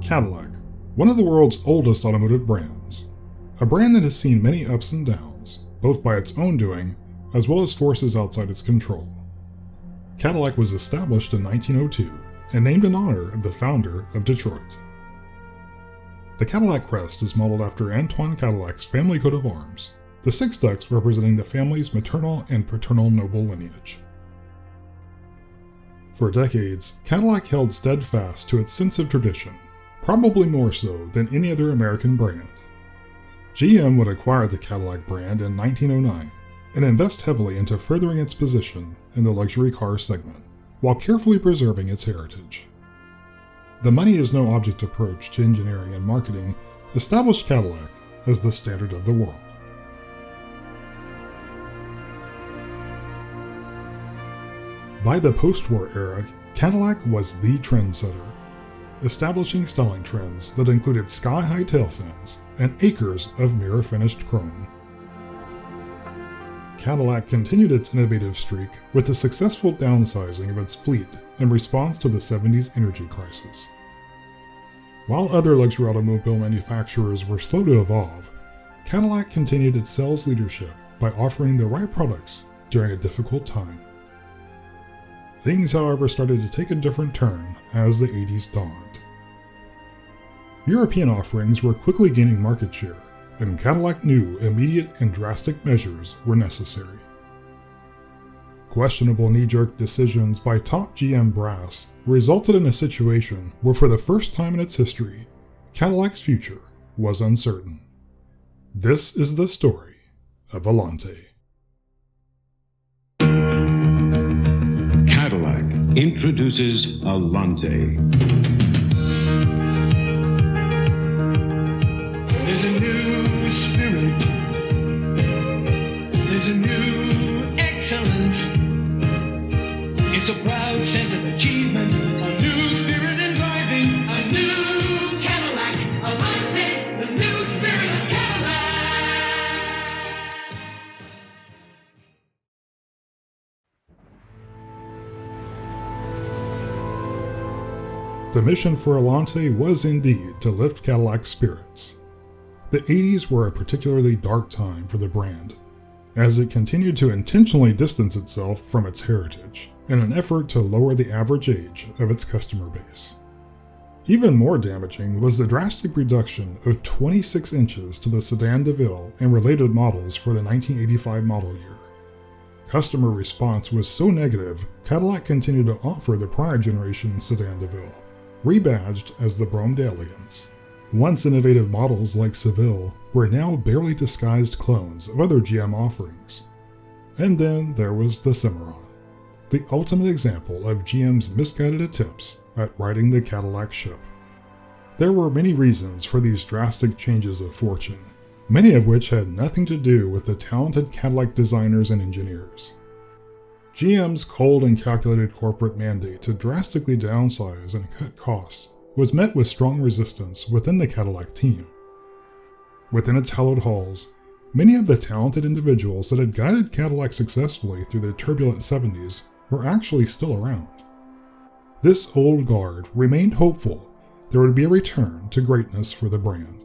Cadillac, one of the world's oldest automotive brands. A brand that has seen many ups and downs, both by its own doing, as well as forces outside its control. Cadillac was established in 1902 and named in honor of the founder of Detroit. The Cadillac crest is modeled after Antoine Cadillac's family coat of arms, the 6 ducks representing the family's maternal and paternal noble lineage. For decades, Cadillac held steadfast to its sense of tradition, probably more so than any other American brand. GM would acquire the Cadillac brand in 1909 and invest heavily into furthering its position in the luxury car segment, while carefully preserving its heritage. The money is no object approach to engineering and marketing established Cadillac as the standard of the world. By the post-war era, Cadillac was the trendsetter, establishing styling trends that included sky-high tail fins and acres of mirror-finished chrome. Cadillac continued its innovative streak with the successful downsizing of its fleet in response to the 70s energy crisis. While other luxury automobile manufacturers were slow to evolve, Cadillac continued its sales leadership by offering the right products during a difficult time. Things, however, started to take a different turn as the 80s dawned. European offerings were quickly gaining market share, and Cadillac knew immediate and drastic measures were necessary. Questionable knee-jerk decisions by top GM brass resulted in a situation where, for the first time in its history, Cadillac's future was uncertain. This is the story of Allante. Cadillac introduces Allante. There's a new spirit. There's a new excellence. It's a proud sense of achievement. A new spirit and driving. A new Cadillac Allante. The new spirit of Cadillac. The mission for Allante was indeed to lift Cadillac's spirits. The 80s were a particularly dark time for the brand, as it continued to intentionally distance itself from its heritage in an effort to lower the average age of its customer base. Even more damaging was the drastic reduction of 26 inches to the Sedan DeVille and related models for the 1985 model year. Customer response was so negative, Cadillac continued to offer the prior generation Sedan DeVille, rebadged as the Bromed Aliens. Once innovative models like Seville were now barely disguised clones of other GM offerings. And then there was the Cimarron, the ultimate example of GM's misguided attempts at righting the Cadillac ship. There were many reasons for these drastic changes of fortune, many of which had nothing to do with the talented Cadillac designers and engineers. GM's cold and calculated corporate mandate to drastically downsize and cut costs was met with strong resistance within the Cadillac team. Within its hallowed halls, many of the talented individuals that had guided Cadillac successfully through the turbulent 70s were actually still around. This old guard remained hopeful there would be a return to greatness for the brand.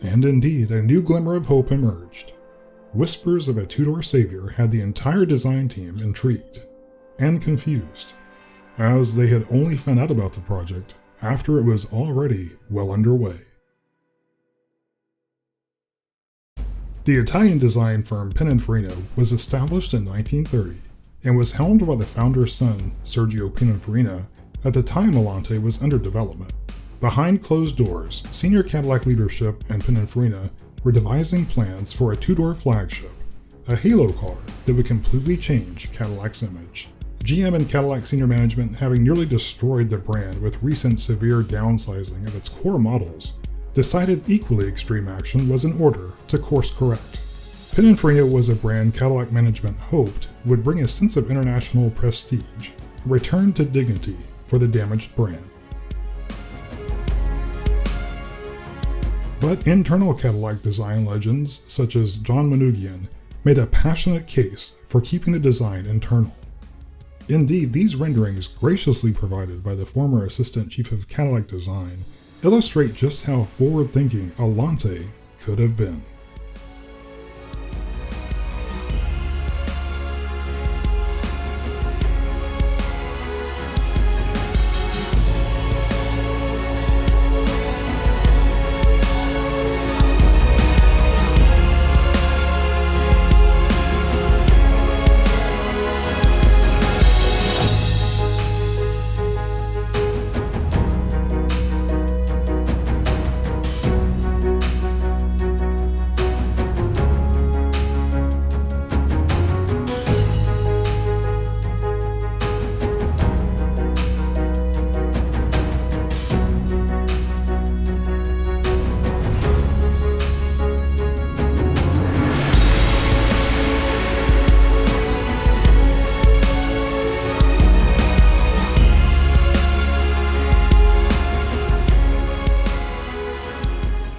And indeed, a new glimmer of hope emerged. Whispers of a two-door savior had the entire design team intrigued and confused, as they had only found out about the project after it was already well underway. The Italian design firm Pininfarina was established in 1930 and was helmed by the founder's son, Sergio Pininfarina, at the time Allante was under development. Behind closed doors, senior Cadillac leadership and Pininfarina were devising plans for a two-door flagship, a halo car that would completely change Cadillac's image. GM and Cadillac senior management, having nearly destroyed the brand with recent severe downsizing of its core models, decided equally extreme action was in order to course correct. Pininfarina was a brand Cadillac management hoped would bring a sense of international prestige, a return to dignity for the damaged brand. But internal Cadillac design legends, such as John Manoogian, made a passionate case for keeping the design internal. Indeed, these renderings, graciously provided by the former assistant chief of Cadillac design, illustrate just how forward-thinking Allante could have been.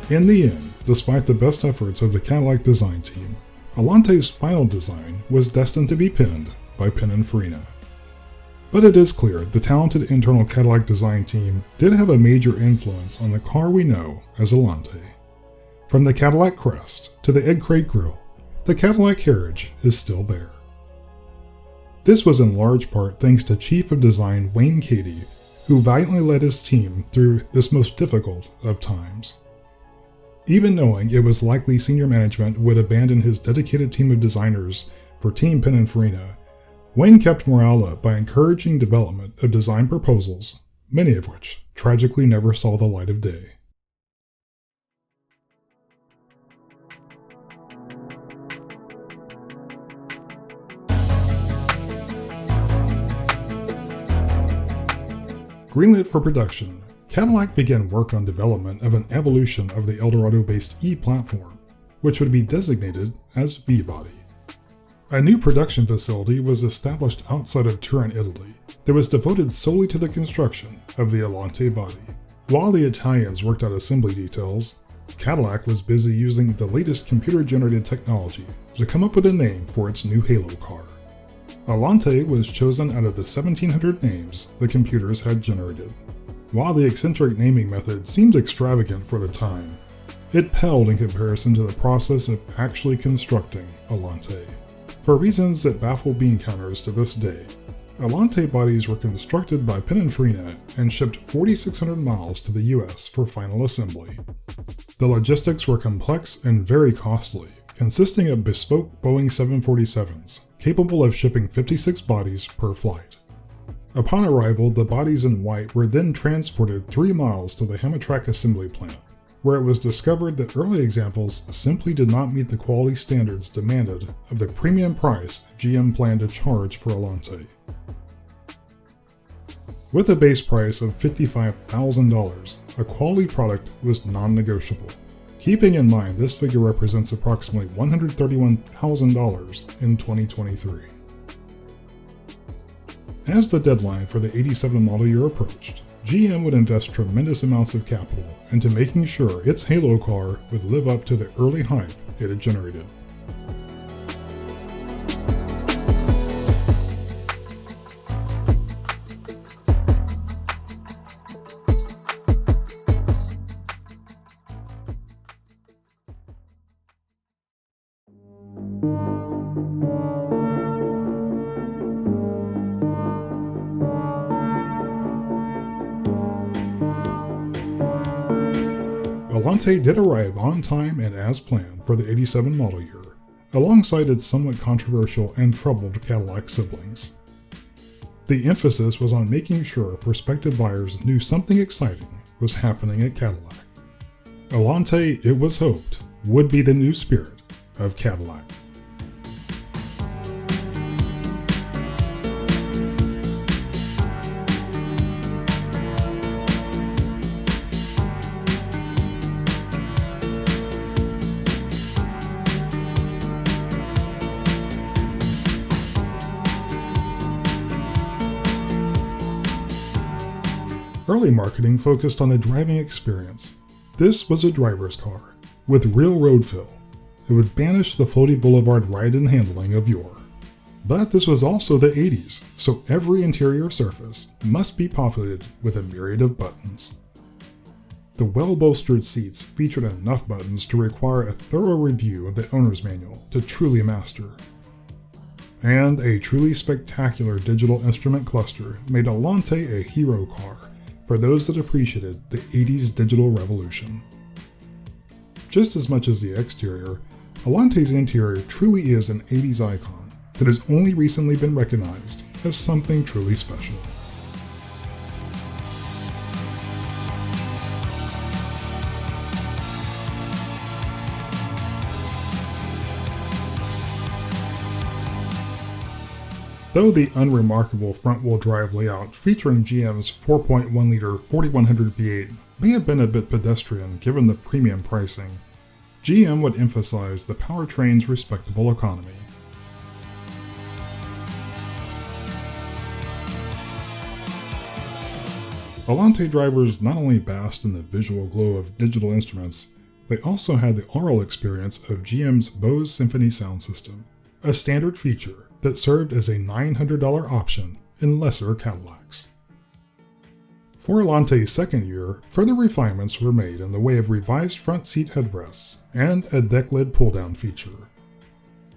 In the end, despite the best efforts of the Cadillac design team, Allante's final design was destined to be penned by Pininfarina. But it is clear the talented internal Cadillac design team did have a major influence on the car we know as Allante. From the Cadillac crest to the egg crate grille, the Cadillac heritage is still there. This was in large part thanks to Chief of Design Wayne Cady, who valiantly led his team through this most difficult of times. Even knowing it was likely senior management would abandon his dedicated team of designers for Team Pininfarina, Wayne kept morale up by encouraging development of design proposals, many of which tragically never saw the light of day. Greenlit for production, Cadillac began work on development of an evolution of the Eldorado-based E platform, which would be designated as V-Body. A new production facility was established outside of Turin, Italy, that was devoted solely to the construction of the Allante body. While the Italians worked out assembly details, Cadillac was busy using the latest computer-generated technology to come up with a name for its new halo car. Allante was chosen out of the 1,700 names the computers had generated. While the eccentric naming method seemed extravagant for the time, it palled in comparison to the process of actually constructing Allante. For reasons that baffle bean counters to this day, Allante bodies were constructed by Pininfarina and shipped 4,600 miles to the US for final assembly. The logistics were complex and very costly, consisting of bespoke Boeing 747s, capable of shipping 56 bodies per flight. Upon arrival, the bodies in white were then transported 3 miles to the Hamtramck assembly plant, where it was discovered that early examples simply did not meet the quality standards demanded of the premium price GM planned to charge for Allante. With a base price of $55,000, a quality product was non-negotiable. Keeping in mind this figure represents approximately $131,000 in 2023. As the deadline for the 87 model year approached, GM would invest tremendous amounts of capital into making sure its Halo car would live up to the early hype it had generated. Allante did arrive on time and as planned for the 87 model year, alongside its somewhat controversial and troubled Cadillac siblings. The emphasis was on making sure prospective buyers knew something exciting was happening at Cadillac. Allante, it was hoped, would be the new spirit of Cadillac. Early marketing focused on the driving experience. This was a driver's car, with real road fill. It would banish the floaty boulevard ride and handling of yore. But this was also the 80s, so every interior surface must be populated with a myriad of buttons. The well-bolstered seats featured enough buttons to require a thorough review of the owner's manual to truly master. And a truly spectacular digital instrument cluster made Allante a hero car for those that appreciated the 80s digital revolution. Just as much as the exterior, Allante's interior truly is an 80s icon that has only recently been recognized as something truly special. Though the unremarkable front-wheel drive layout featuring GM's 4.1-liter 4100 V8 may have been a bit pedestrian given the premium pricing, GM would emphasize the powertrain's respectable economy. Allante drivers not only basked in the visual glow of digital instruments, they also had the aural experience of GM's Bose Symphony sound system, a standard feature that served as a $900 option in lesser Cadillacs. For Allante's second year, further refinements were made in the way of revised front seat headrests and a deck lid pull-down feature.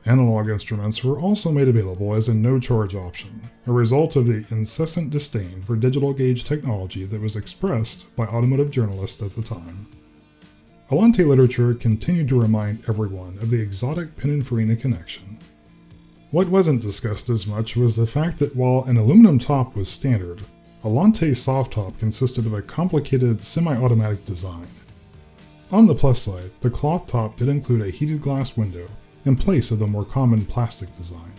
Analog instruments were also made available as a no-charge option, a result of the incessant disdain for digital gauge technology that was expressed by automotive journalists at the time. Allante literature continued to remind everyone of the exotic Pininfarina connection. What wasn't discussed as much was the fact that while an aluminum top was standard, Allante's soft top consisted of a complicated semi-automatic design. On the plus side, the cloth top did include a heated glass window in place of the more common plastic design.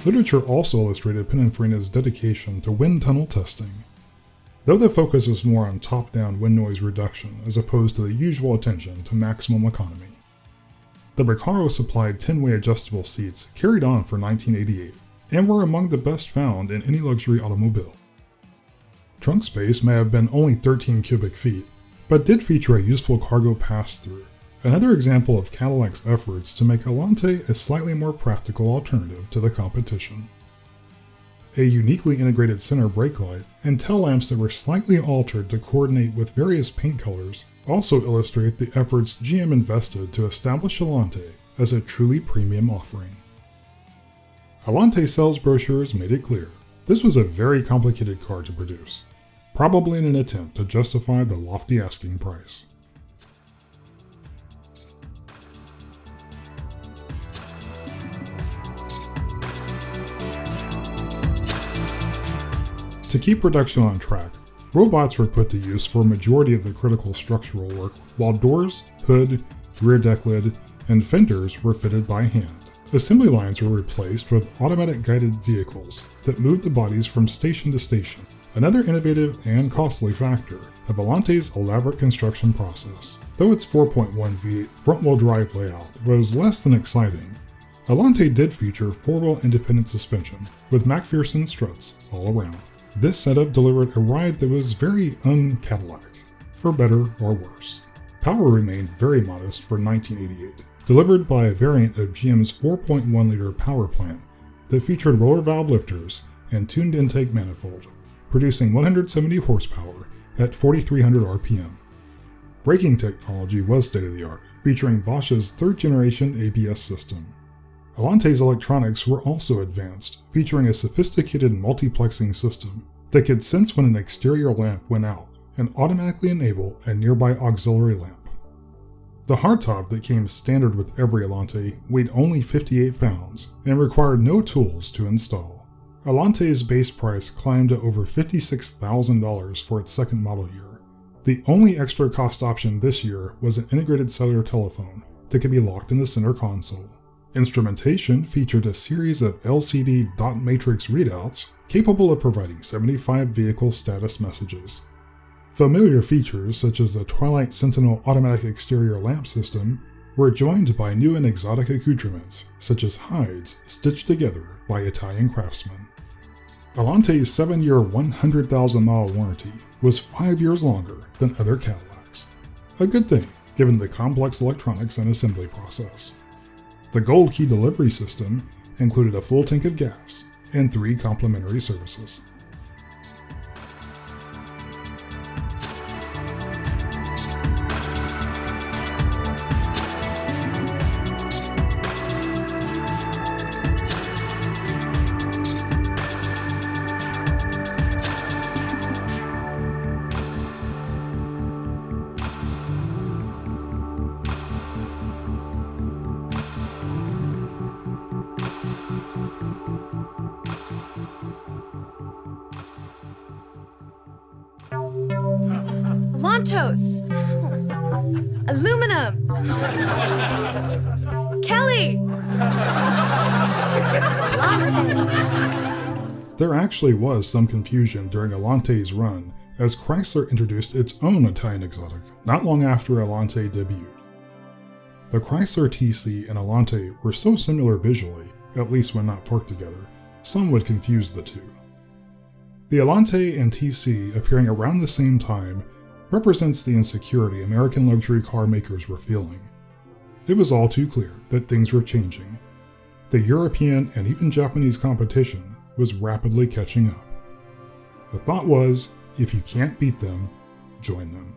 Literature also illustrated Pininfarina's dedication to wind tunnel testing. Though the focus was more on top-down wind noise reduction as opposed to the usual attention to maximum economy. The Recaro supplied 10-way adjustable seats carried on for 1988 and were among the best found in any luxury automobile. Trunk space may have been only 13 cubic feet, but did feature a useful cargo pass-through, another example of Cadillac's efforts to make Allante a slightly more practical alternative to the competition. A uniquely integrated center brake light and tail lamps that were slightly altered to coordinate with various paint colors also illustrate the efforts GM invested to establish Allante as a truly premium offering. Allante sales brochures made it clear this was a very complicated car to produce, probably in an attempt to justify the lofty asking price. To keep production on track, robots were put to use for a majority of the critical structural work, while doors, hood, rear deck lid, and fenders were fitted by hand. Assembly lines were replaced with automatic guided vehicles that moved the bodies from station to station, another innovative and costly factor of Allante's elaborate construction process. Though its 4.1 V8 front-wheel drive layout was less than exciting, Allante did feature four-wheel independent suspension with McPherson struts all around. This setup delivered a ride that was very un-Cadillac, for better or worse. Power remained very modest for 1988, delivered by a variant of GM's 4.1-liter power plant that featured roller valve lifters and tuned intake manifold, producing 170 horsepower at 4,300 RPM. Braking technology was state-of-the-art, featuring Bosch's third-generation ABS system. Allante's electronics were also advanced, featuring a sophisticated multiplexing system that could sense when an exterior lamp went out and automatically enable a nearby auxiliary lamp. The hardtop that came standard with every Allante weighed only 58 pounds and required no tools to install. Allante's base price climbed to over $56,000 for its second model year. The only extra cost option this year was an integrated cellular telephone that could be locked in the center console. Instrumentation featured a series of LCD dot matrix readouts capable of providing 75 vehicle status messages. Familiar features such as the Twilight Sentinel automatic exterior lamp system were joined by new and exotic accoutrements such as hides stitched together by Italian craftsmen. Allante's 7-year 100,000-mile warranty was 5 years longer than other Cadillacs. A good thing, given the complex electronics and assembly process. The Gold Key delivery system included a full tank of gas, and 3 complimentary services. Lantos! Aluminum! Kelly! Allante! There actually was some confusion during Allante's run, as Chrysler introduced its own Italian exotic not long after Allante debuted. The Chrysler TC and Allante were so similar visually, at least when not parked together, some would confuse the two. The Allante and TC appearing around the same time represents the insecurity American luxury car makers were feeling. It was all too clear that things were changing. The European and even Japanese competition was rapidly catching up. The thought was, if you can't beat them, join them.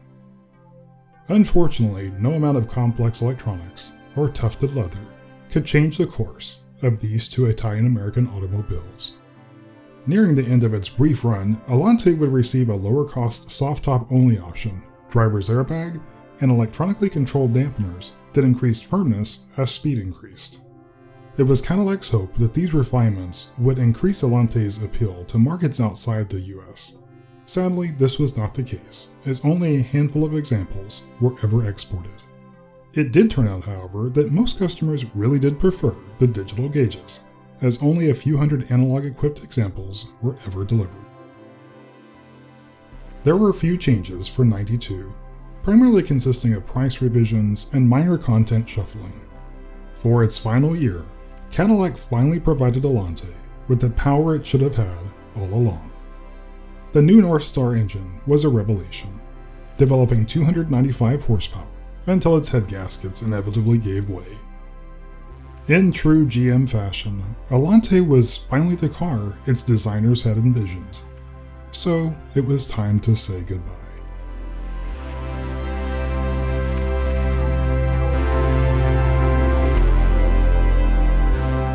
Unfortunately, no amount of complex electronics or tufted leather could change the course of these two Italian-American automobiles. Nearing the end of its brief run, Allante would receive a lower-cost soft-top-only option, driver's airbag, and electronically controlled dampeners that increased firmness as speed increased. It was Cadillac's hope that these refinements would increase Allante's appeal to markets outside the US. Sadly, this was not the case, as only a handful of examples were ever exported. It did turn out, however, that most customers really did prefer the digital gauges, as only a few hundred analog-equipped examples were ever delivered. There were a few changes for '92, primarily consisting of price revisions and minor content shuffling. For its final year, Cadillac finally provided Allante with the power it should have had all along. The new Northstar engine was a revelation, developing 295 horsepower until its head gaskets inevitably gave way. In true GM fashion, Allante was finally the car its designers had envisioned. So it was time to say goodbye.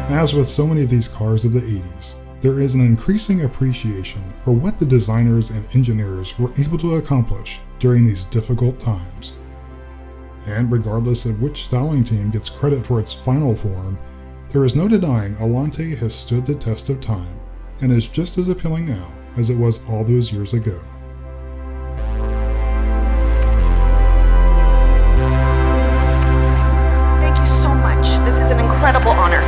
As with so many of these cars of the 80s, there is an increasing appreciation for what the designers and engineers were able to accomplish during these difficult times. And regardless of which styling team gets credit for its final form, there is no denying Allante has stood the test of time and is just as appealing now as it was all those years ago. Thank you so much. This is an incredible honor.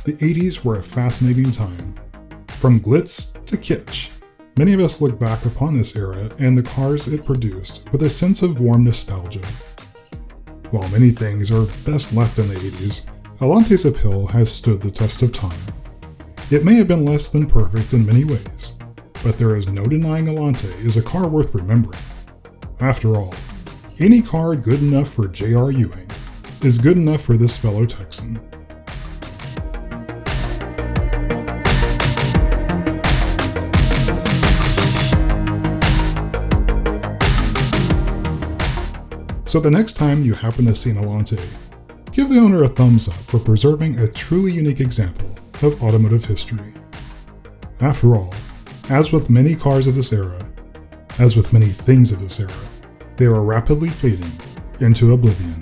The 80s were a fascinating time. From glitz to kitsch, many of us look back upon this era and the cars it produced with a sense of warm nostalgia. While many things are best left in the 80s, Allante's appeal has stood the test of time. It may have been less than perfect in many ways, but there is no denying Allante is a car worth remembering. After all, any car good enough for J.R. Ewing is good enough for this fellow Texan. So the next time you happen to see an Allante, give the owner a thumbs up for preserving a truly unique example of automotive history. After all, as with many cars of this era, as with many things of this era, they are rapidly fading into oblivion.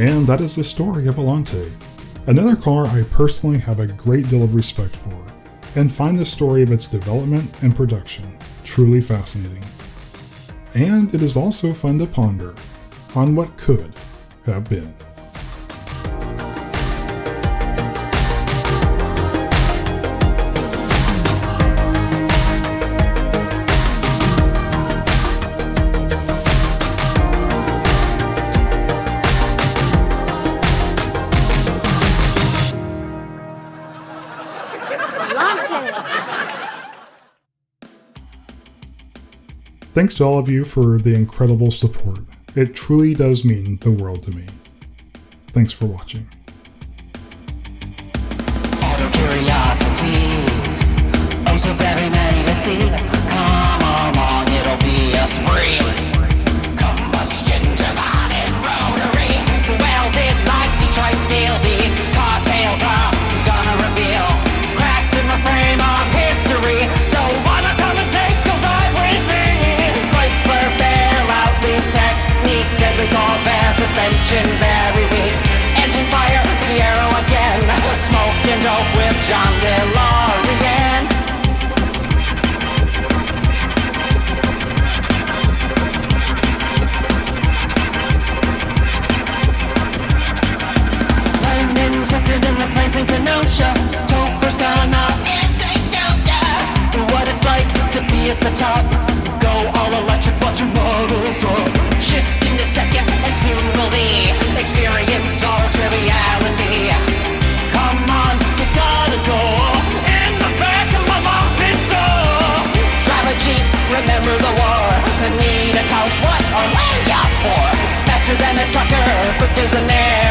And that is the story of Allante, another car I personally have a great deal of respect for, and find the story of its development and production truly fascinating. And it is also fun to ponder on what could have been. Thanks to all of you for the incredible support. It truly does mean the world to me. Thanks for watching. Auto curiosities, oh so very many to see. Come along, it'll be a spree. Combustion, divine and rotary. Welded like Detroit steel, these cocktails are gonna reveal cracks in the frame of history. So wanna come and take a ride with me? Chrysler bailout, lease technique, deadly Corvair suspension, very weak. Engine fire, the arrow again. Smoking dope with John DeLorean. Landing quicker than the planes in Kenosha. Topher's gonna if they don't know what it's like to be at the top. Go all electric, watch your models drop. Shifting to second and soon will be experience all triviality. Come on, you gotta go in the back of my mom's pinto. Drive a Jeep, remember the war. Need a couch, what are land yachts for? Faster than a trucker, quick as an air.